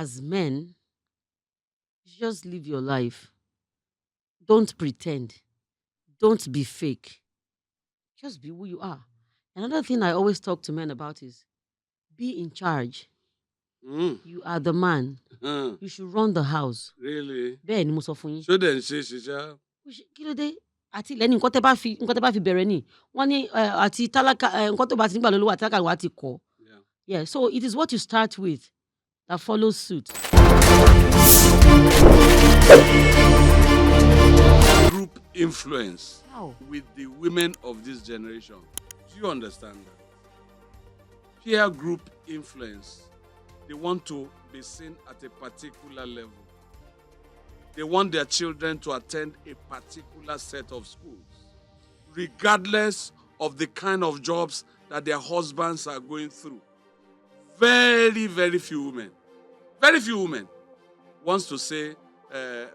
as men, just live your life. Don't pretend. Don't be fake. Just be who you are. Another thing I always talk to men about is be in charge. Mm. You are the man. You should run the house. Really? Bẹ́ẹ̀ ni mo sọ fún yín. So then she ṣá. Kí ló dé? Àti ilẹ̀ ní nǹkan tẹ́ bá fi bẹ̀rẹ̀ ni. Wọ́n ní àti tálákà nǹkan tó bá ti nígbà lólówó àti tálákà wà á ti kọ́. Yeah, so it is what you start with that follows suit. Group influence How? with the women of this generation. Do you understand that? Peer group influence. They want to be seen at a particular level. They want their children to attend a particular set of schools, regardless of the kind of jobs that their husbands are going through. Very, very few women wants to say,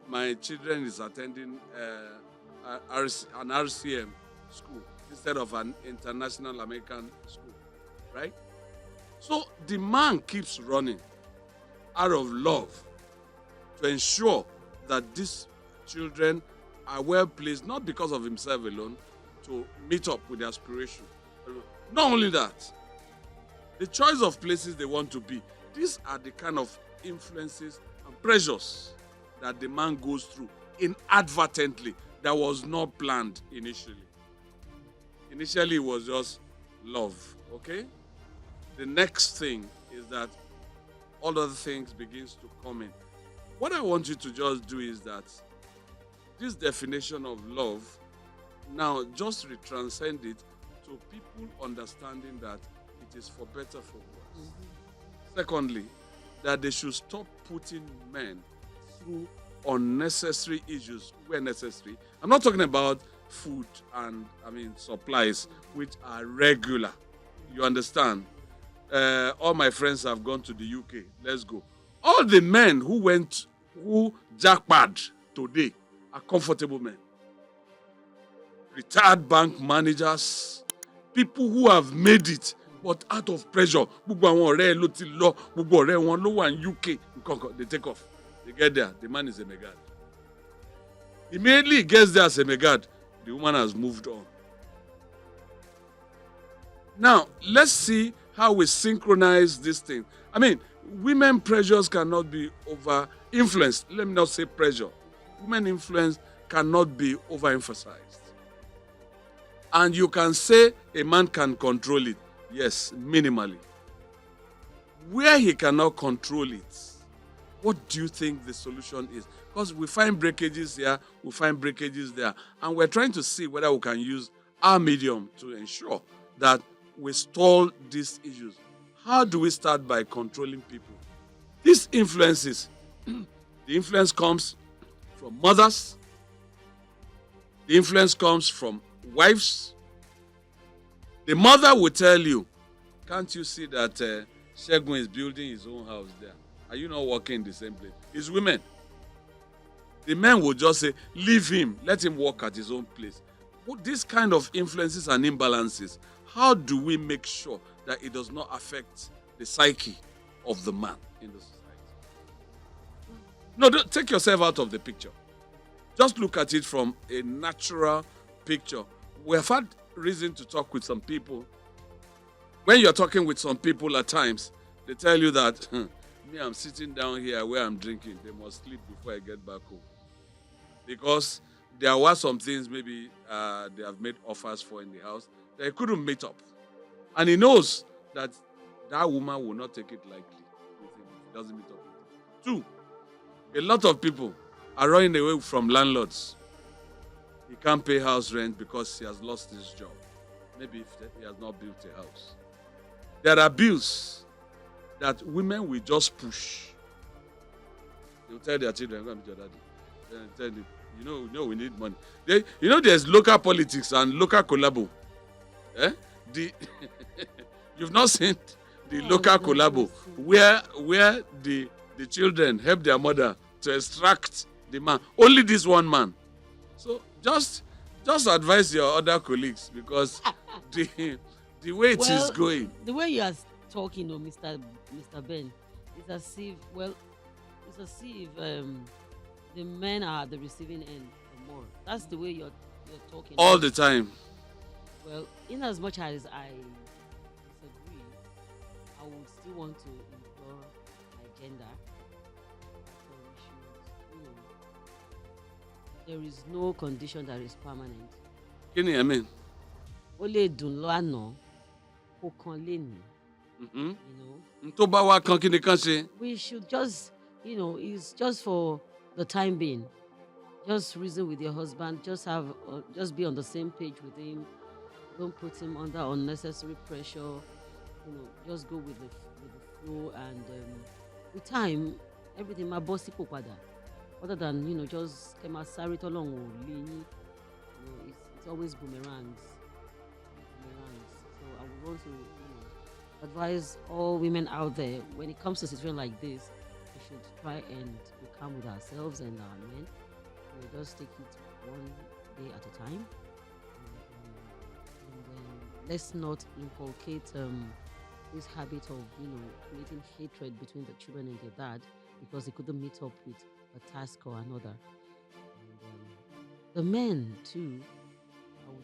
my children is attending an RCM school instead of an international American school, right? So the man keeps running out of love to ensure that these children are well placed, not because of himself alone, to meet up with their aspiration. Not only that, the choice of places they want to be, these are the kind of influences and pressures that the man goes through inadvertently that was not planned initially. Initially, it was just love, okay? The next thing is that all other things begins to come in. What I want you to just do is that this definition of love, now just retranscend it to people understanding that it is for better, for worse. Secondly, that they should stop putting men through unnecessary issues where necessary. I'm not talking about food and supplies, which are regular. You understand? All my friends have gone to the UK. Let's go. All the men who jackpot today are comfortable men. Retired bank managers, people who have made it, but out of pressure. Gbogbo àwọn ọ̀rẹ́ ló ti lọ, gbogbo ọ̀rẹ́ wọn ló wà ní UK. They take off. They get there. The man is a megad. Immediately he gets there as a megad, the woman has moved on. Now, let's see how we synchronize this thing. Women pressures cannot be over influenced. Let me not say pressure. Women influence cannot be overemphasized. And you can say a man can control it. Yes, minimally. Where he cannot control it, what do you think the solution is? Because we find breakages here, we find breakages there. And we're trying to see whether we can use our medium to ensure that we stall these issues. How do we start by controlling people? These influences, the influence comes from mothers, the influence comes from wives. The mother will tell you, can't you see that Shegun is building his own house there? Are you not working in the same place? It's women. The men will just say, leave him, let him work at his own place. But these kind of influences and imbalances, how do we make sure that it does not affect the psyche of the man in the society? No, don't take yourself out of the picture. Just look at it from a natural picture. We have had reason to talk with some people. When you're talking with some people at times, they tell you that, me, I'm sitting down here where I'm drinking. They must sleep before I get back home. Because there were some things maybe they have made offers for in the house that he couldn't meet up. And he knows that that woman will not take it lightly with him if he doesn't meet up with him. 2, a lot of people are running away from landlords. He can't pay house rent because he has lost his job. Maybe if he has not built a house. There are bills that women will just push. They'll tell their children, I'm going to meet your daddy. Then tell them, you know we need money. There's local politics and local collabo. You've not seen the local collabo where the children help their mother to extract the man. Only this one man. So just advise your other colleagues because the way is going. The way you are talking, Mr. Ben, is as if, It's as if the men are at the receiving end or more. That's the way you're talking. All the time. Well, in as much as I disagree, I would still want to implore my gender that we should, there is no condition that is permanent. Kí ni ẹ mean? Ó lè dùn lánàá, kó kan lénìí, Mhm. you know. Tó bá wá kan kí ni kán ṣe? We should just, it's just for the time being. Just reason with your husband. Just be on the same page with him. Don't put him under unnecessary pressure. Just go with the flow, and with time, everything my bossy pada. Other than just kema sari tolong it's always boomerangs. So I would want to advise all women out there, when it comes to a situation like this, we should try and be calm with ourselves and our men. Just take it one day at a time. And then let's not inculcate this habit of creating hatred between the children and their dad because they couldn't meet up with a task or another. And the men too.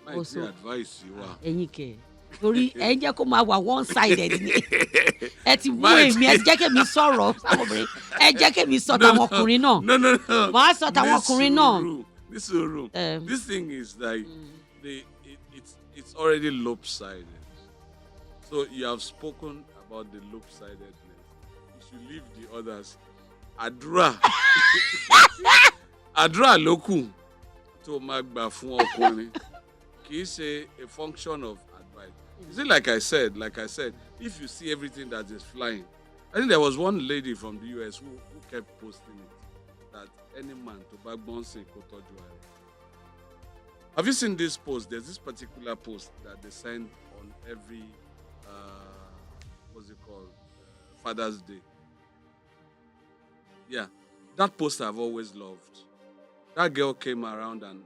I would also advise you are. Enike. Torí ẹ jẹ́ kó máa wà one sided ni ẹ ti wú èmi ẹ ti jẹ́ kémi sọ̀rọ̀ sábọ̀bìnrin ẹ jẹ́ kémi sọ tàwọn ọkùnrin náà No. màá sọ tàwọn ọkùnrin náà. This thing is like it's already lopsided. So you have spoken about the lopsidedness. You should leave the others. Àdúrà ló kù tó máa gbà fún ọkùnrin. Kì í ṣe a function of advice. Is it like I said, if you see everything that is flying, I think there was one lady from the US who kept posting it, that any man to backbone say kotoju. Have you seen this post? There's this particular post that they send on every, what's it called, Father's Day. Yeah, that post I've always loved. That girl came around and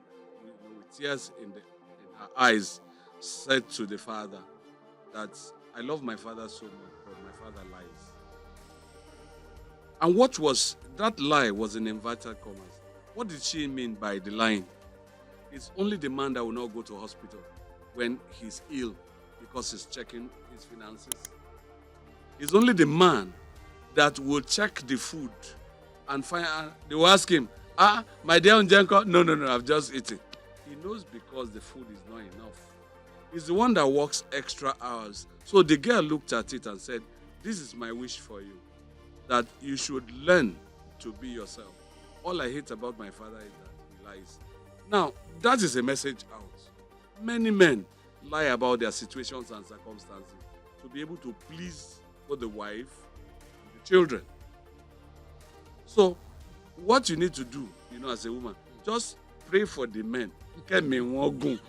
with tears in her eyes said to the father that I love my father so much, but my father lies. And what was that lie was in inverted commas. What did she mean by the lying? It's only the man that will not go to hospital when he's ill because he's checking his finances. It's only the man that will check the food and find. They will ask him, my dear Unjenko, no, I've just eaten. He knows because the food is not enough. He's the one that works extra hours. So the girl looked at it and said, this is my wish for you, that you should learn to be yourself. All I hate about my father is that he lies. Now, that is a message out. Many men lie about their situations and circumstances to be able to please both the wife and the children. So, what you need to do, as a woman, just pray for the men. Kẹ́mi wọ́n gùn.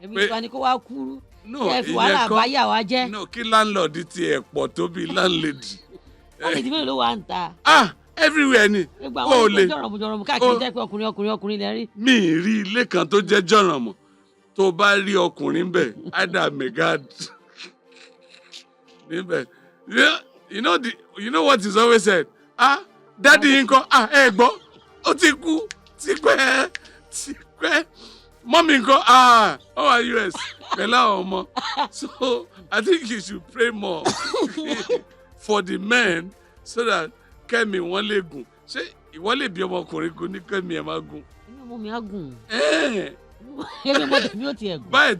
Èmi ìgbà ni kó wá kúrú. No, ẹ fi wàhálà àbáyà wa jẹ́. No, kí landlord ti ẹ̀ pọ̀ tó bí landlady. Landlady mélòó ló wà ń ta? Everywhere ni. Nígbà wọn ní jọ̀rọ̀mù káàkiri jẹ́ pé ọkùnrin lẹ rí. Mi ì rí ilé kan tó jẹ́ jọ̀rọ̀mù. Tó bá rí ọkùnrin bẹ̀, Ada Megad. Níbẹ̀. You know what is always said? Daddy yín kọ́, ẹ gbọ́, ó ti kú, tipẹ́. Mommy go, how are you? So I think you should pray more for the men so that Kẹ́mi wọ́n lè gùn. Ṣé ìwọ lè bí ọmọkùnrin gùn ní Kẹ́mi ẹ̀ máa gùn? Ọmọ mi á gùn. Èmi ọmọ tèmi ò tiẹ̀ gùn. Báyìí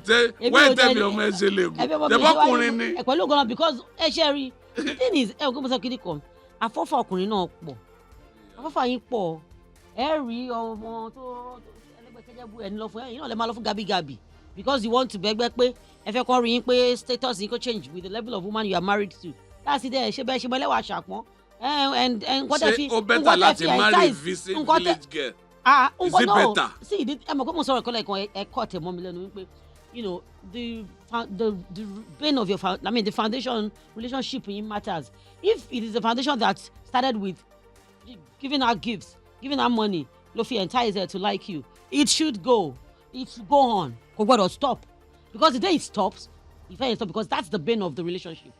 tẹ́mi ọmọ ẹ ṣe lè gùn. Tẹ̀bọ́kùnrin ni. Pẹ̀lú ògbọ́n because ẹ ṣe rí. The thing is, ògbọ́n mo sọ kí ni kan, àfọ́fà ọkùnrin náà pọ̀. Àfọ́fà yín pọ̀. Ẹ rí ọmọ tó ẹni lọ fún ẹ̀yin náà lè máa lọ fún gabi because you want to bẹ́gbẹ́ pé ẹ fẹ́ kọ́ rí yín pé status yín kò change with the level of woman you are married to. That's it there. Ṣé bẹ́ẹ̀ ṣe mọ́lẹ́wà ṣàpọ́n. Ṣé ó bẹ́tà láti marry village girl? Is it better? See, ẹ mọ̀ pé mo sọ̀rọ̀ kọ́lẹ̀ kan ẹ̀kọ́ tẹ̀ mọ́ mi lẹ́nu wípé the bane of the foundation relationship in matters. If it is a foundation that started with giving her gifts, giving her money, ló fi entice her to like you, it should go on. Kò gbọ́dọ̀ stop, because the day it stops, because that's the bane of the relationship.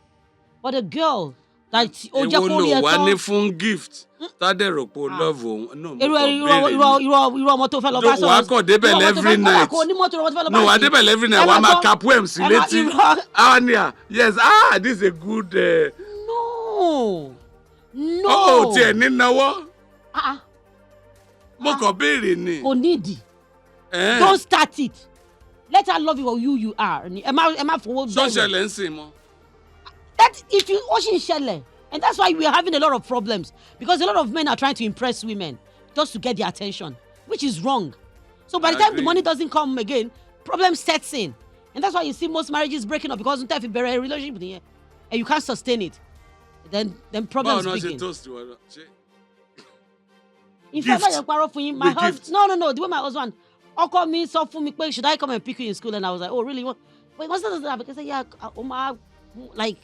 But a girl That ó jẹ́ Èwo kó rí ló ẹ wá tán. ní fún gift? Tádé rò pé o Ah. love òun. No, mo Irú kàn béèrè ni. ọmọ tó fẹ́ lọ bá Wàá sọ̀rọ̀. kàn débẹ̀ every night. Kò ní mọ́tò irú ọmọ tó fẹ́ lọ bá No, wàá ṣe. débẹ̀ every night. Ẹ Wàá máa máa gbọ́. ka poem sí Ẹ máa létí. irọ́. Ania, yes, this is a good. No. Oh, tiẹ̀ ní náwó. Ah, Mo kàn béèrè ni. kò nídìí. Eh. Don't start it. Let her love you for who you are. Ẹ má fowó So bẹ̀rẹ̀. ṣẹlẹ̀ ń sìn mọ́. That if you ó ṣì ń ṣẹlẹ̀. And that's why we're having a lot of problems. Because a lot of men are trying to impress women just to get their attention, which is wrong. So by the time the money doesn't come again, problem sets in. And that's why you see most marriages breaking up because if you bury a relationship in here and you can't sustain it, then problems begin. In fact, my husband, no, the way my husband, called me, so for me, should I come and pick you in school? And I was like, oh, really? Wait, what's that? Because yeah, like,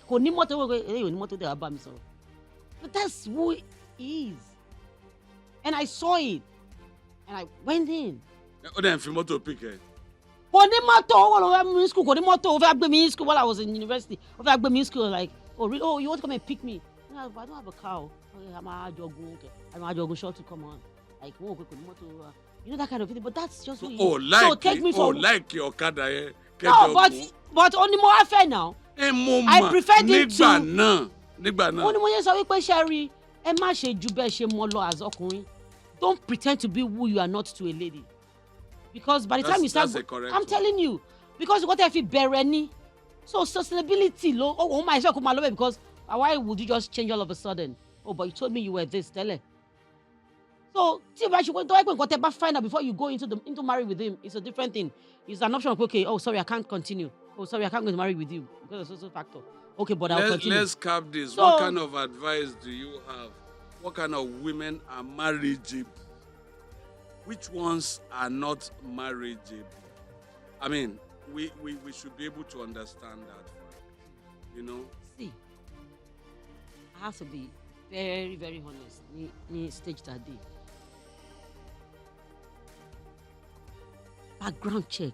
but that's who he is. And I saw it. And I went in. Ó dẹ̀ ń fi mọ́tò pick ẹ. Kò ní mọ́tò, ó wà lọ school, kò ní mọ́tò, ó fẹ́ gbé mi in school while I was in university. Ó fẹ́ gbé mi in school, like, oh, really? Oh, you want to come and pick me? No, I don't have a car. Okay, I'm a jogun, okay. I'm a jogun short to come on. Like, oh, kò ní mọ́tò. You know that kind of thing, but that's just who he is. So take me for... like your ọ̀kadà yẹn. No, but only more affair now. I prefer him to... Nígbà náà. Ó ní mo yẹ sọ wípé Sherry, ẹ má ṣe ju bẹ́ẹ̀ ṣe mọ́ lọ as ọkùnrin. Don't pretend to be who you are not to a lady. Because by the time you start, I'm telling you, because what if you bear any? So sustainability, oh my God, because why would you just change all of a sudden? Oh, but you told me you were this, tell her. So, whatever find out before you go into marry with him, it's a different thing. It's an option of okay, oh sorry, I can't continue. Oh sorry, I can't go to marry with you because of social factor. Okay, but I'll continue. Let's cap this. So, what kind of advice do you have? What kind of women are marriageable? Which ones are not marriageable? I mean, we should be able to understand that. You know? See, I have to be very, very honest. Ni stage that day. Background check.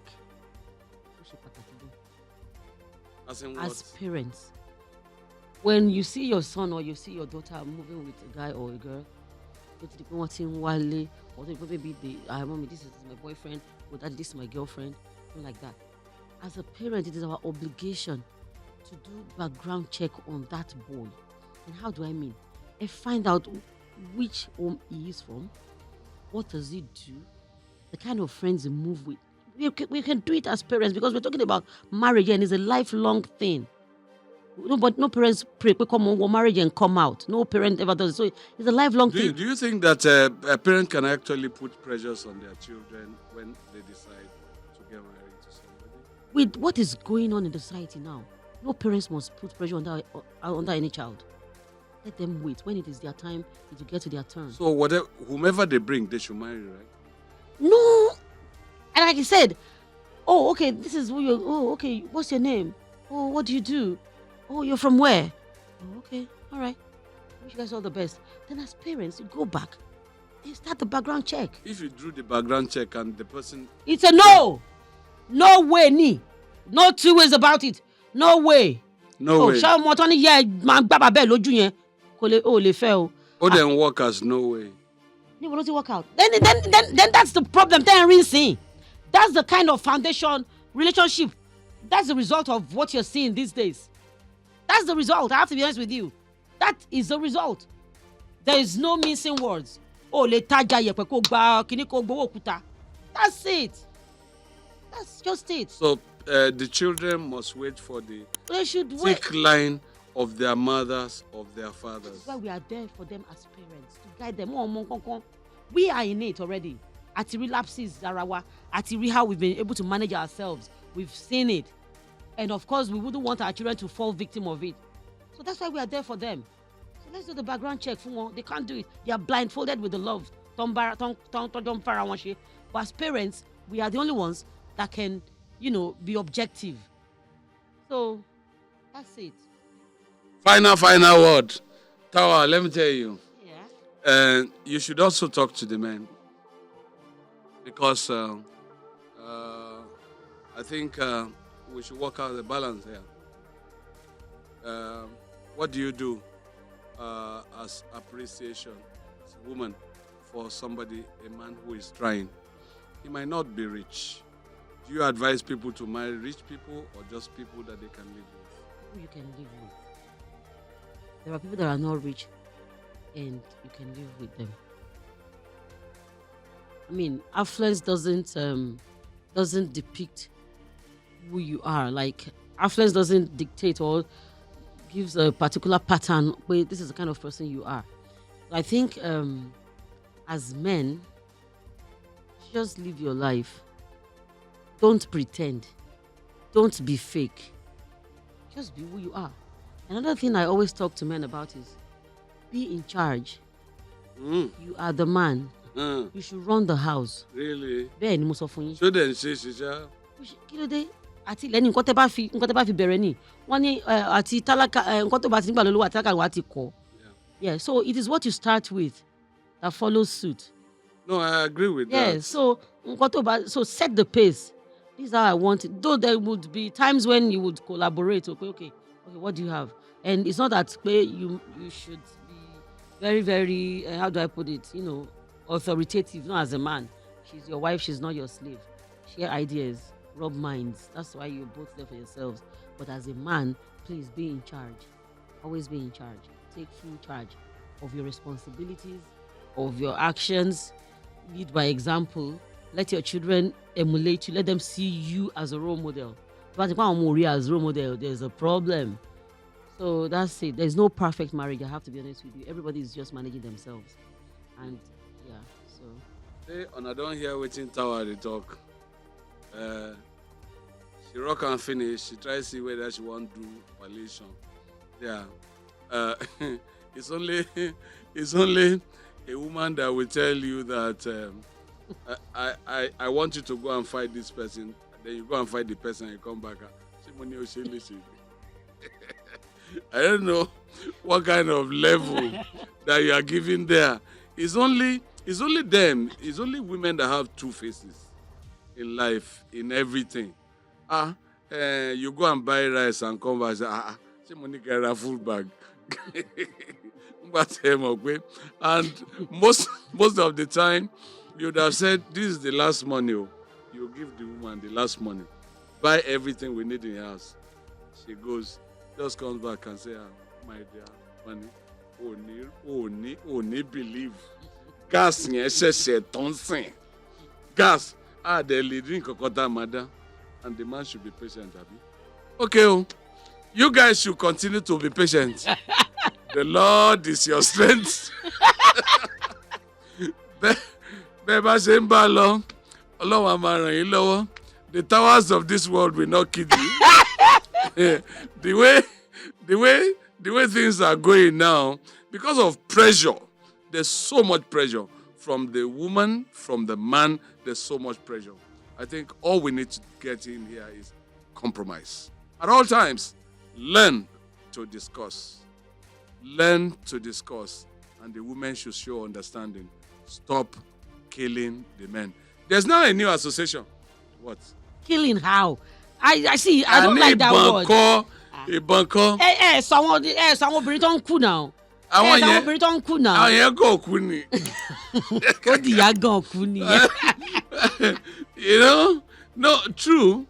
As in what? As parents. When you see your son or you see your daughter moving with a guy or a girl, or maybe mommy, this is my boyfriend, or daddy, this is my girlfriend, something like that. As a parent, it is our obligation to do background check on that boy. And how do I mean? And find out which home he is from, what does he do, the kind of friends he move with. We can do it as parents because we're talking about marriage and it's a lifelong thing. No, but no parents pray, we come on marriage and come out. No parent ever does it. So it's a lifelong thing. Do you think that a parent can actually put pressures on their children when they decide to get married to somebody? With what is going on in the society now, no parents must put pressure under any child. Let them wait. When it is their time, it will get to their turn. So whomever they bring, they should marry, right? No. And like I said, oh, okay, this is who you're, oh, okay, what's your name? Oh, what do you do? Oh, you're from where? Oh, okay, all right. Wish you guys all the best. Then as parents, you go back and start the background check. If you drew the background check and the person... It's a no. No way, ni. No two ways about it. No way. No way. Ṣá ọmọ tán ní yẹ máa gbá bàbá ẹ̀ lójú yẹn kò lè fẹ́ o. Oh, then work as no way. Níbo ló ti work out? Then that's the problem. Then rinsing. That's the kind of foundation relationship. That's the result of what you're seeing these days. That's the result. I have to be honest with you. That is the result. There is no missing words. Oh, lè tajà yẹ̀pẹ̀ kó gba kíní kó gbowó òkúta. That's it. That's just it. So the children must wait for the thick line of their mothers, of their fathers. That's why we are there for them as parents, to guide them. We are in it already. At relapses, Zarawa, at how we've been able to manage ourselves. We've seen it. And of course, we wouldn't want our children to fall victim of it. So that's why we are there for them. So let's do the background check. They can't do it. They are blindfolded with the love. But as parents, we are the only ones that can, be objective. So that's it. Final word. Tawa, let me tell you. Yeah. You should also talk to the men. Because I think we should work out the balance here. What do you do as appreciation as a woman for somebody, a man who is trying. He might not be rich. Do you advise people to marry rich people or just people that they can live with? Who you can live with. There are people that are not rich and you can live with them. I mean, affluence doesn't depict who you are. Like affluence doesn't dictate or gives a particular pattern where this is the kind of person you are. I think as men, just live your life. Don't pretend. Don't be fake. Just be who you are. Another thing I always talk to men about is be in charge. Mm. You are the man. You should run the house. Really? Bẹ́ẹ̀ ni mo sọ fún yín. Shouldn't she, Shisha? Kí ló dé? Àti lẹ́ni nǹkan tẹ́ bá fi bẹ̀rẹ̀ ni. Wọ́n ní àti tálákà nǹkan tó bá ti nígbà lólówó àti tálákà wà á ti kọ̀. Yeah, so it is what you start with that follows suit. No, I agree with Yeah, that. so so set the pace. This is how I want it. Though there would be times when you would collaborate. Okay, what do you have? And it's not that way you should be very, very, how do I put it? Authoritative, not as a man. She's your wife, she's not your slave. Share ideas, rub minds. That's why you're both there for yourselves. But as a man, please be in charge. Always be in charge. Take full charge of your responsibilities, of your actions. Lead by example. Let your children emulate you. Let them see you as a role model. But if I'm as role model, there's a problem. So that's it. There's no perfect marriage. I have to be honest with you. Everybody is just managing themselves. And yeah, so. Hey, and I don't hear waiting tower they talk. She rock and finish. She try to see whether she want to do violation. Yeah. It's only it's only a woman that will tell you that I want you to go and fight this person. Then you go and fight the person and you come back. I don't know what kind of level that you are giving there. It's only them. It's only women that have two faces in life, in everything. You go and buy rice and come back and say, she money get a full bag. And most of the time, you would have said, this is the last money. You give the woman the last money. Buy everything we need in the house. She goes, just comes back and say, my dear, money, only believe. Gas, gas. They're leading Kokota Madam. And the man should be patient, Abby. Okay, you guys should continue to be patient. The Lord is your strength. Beba Zembalo, the towers of this world will not kill you. The way things are going now, because of pressure, there's so much pressure from the woman, from the man. There's so much pressure. I think all we need to get in here is compromise. At all times, learn to discuss. Learn to discuss. And the women should show understanding. Stop killing the men. There's now a new association. What? Killing how? I see. I don't like that word. Ìbọnkọ́. So àwọn obìnrin tó ń kú now. Àwọn obìnrin tó ń kú now. Àwọn yẹn kò kú ni. Ó di ìyá gan kú ni. No, true.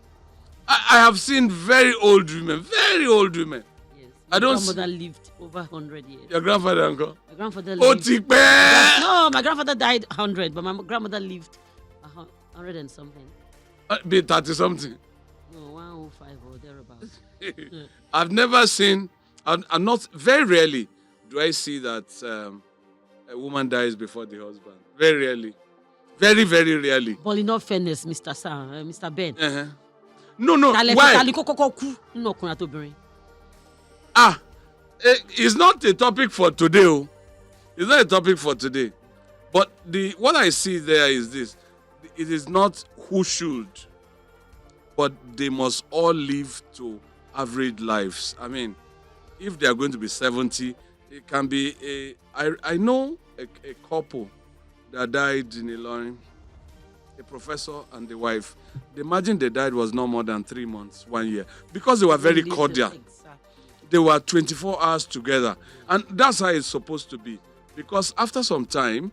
I have seen very old women. Yes. My grandmother lived over 100 years. Your grandfather, uncle? My grandfather lived. No, my grandfather died 100, but my grandmother lived 100 and something. Be 30 something. No, 105 or thereabouts. I've never seen. I'm not. Very rarely do I see that a woman dies before the husband. Very rarely. Very, very rarely. But in all fairness, Mr. Ben. Uh-huh. No. Why? It's not a topic for today. It's not a topic for today. But what I see there is this. It is not who should, but they must all live to average lives. I mean, if they are going to be 70, it can be I know a couple that died in Ilorin, a professor and the wife. The margin they died was no more than 3 months, 1 year, because they were very cordial. Exactly. they were 24 hours together. And that's how it's supposed to be. Because after some time,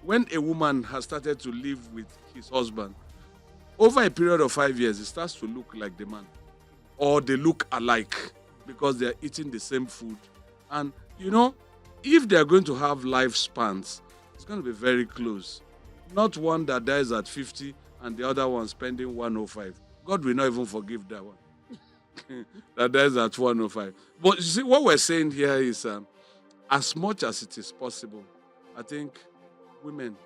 when a woman has started to live with his husband, over a period of 5 years, it starts to look like the man. Or they look alike because they're eating the same food. And, if they're going to have lifespans, it's going to be very close. Not one that dies at 50 and the other one spending 105. God will not even forgive that one. That dies at 105. But you see, what we're saying here is as much as it is possible, I think women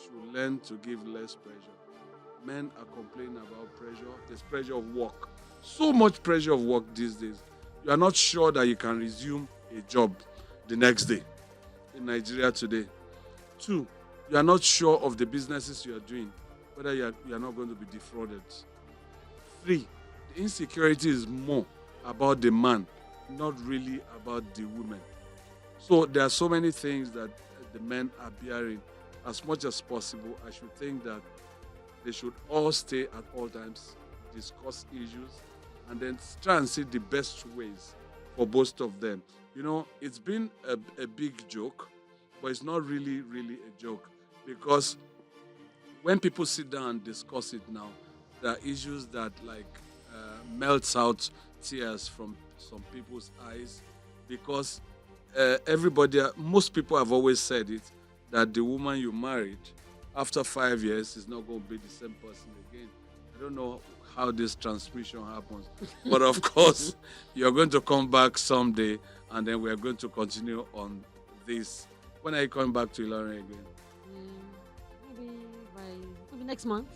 should learn to give less pressure. Men are complaining about pressure. There's pressure of work. So much pressure of work these days. You are not sure that you can resume a job the next day in Nigeria today. 2, you are not sure of the businesses you are doing, whether you are not going to be defrauded. 3, the insecurity is more about the man, not really about the women. So there are so many things that the men are bearing. As much as possible, I should think that they should all stay at all times, discuss issues, and then try and see the best ways for both of them. It's been a big joke, but it's not really, really a joke. Because when people sit down and discuss it now, there are issues that melts out tears from some people's eyes. Because most people have always said it, that the woman you married after 5 years is not going to be the same person again. I don't know how this transmission happens, but of course, you're going to come back someday, and then we're going to continue on this. When are you coming back to Ilorin again? Maybe next month.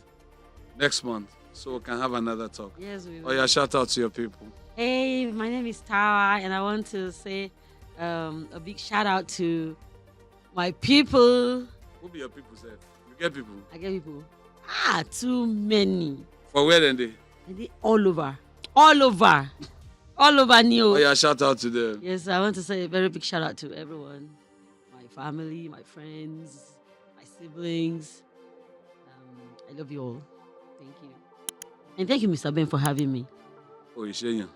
Next month, so we can have another talk. Yes, we will. Oh yeah, shout out to your people. Hey, my name is Tara, and I want to say a big shout out to my people. Who be your people, sir? You get people? I get people. Too many. For where then they? They all over. All over New. Oh yeah, shout out to them. Yes, I want to say a very big shout out to everyone. My family, my friends, my siblings. I love you all. Thank you. And thank you, Mr. Ben, for having me. Oh, you're saying.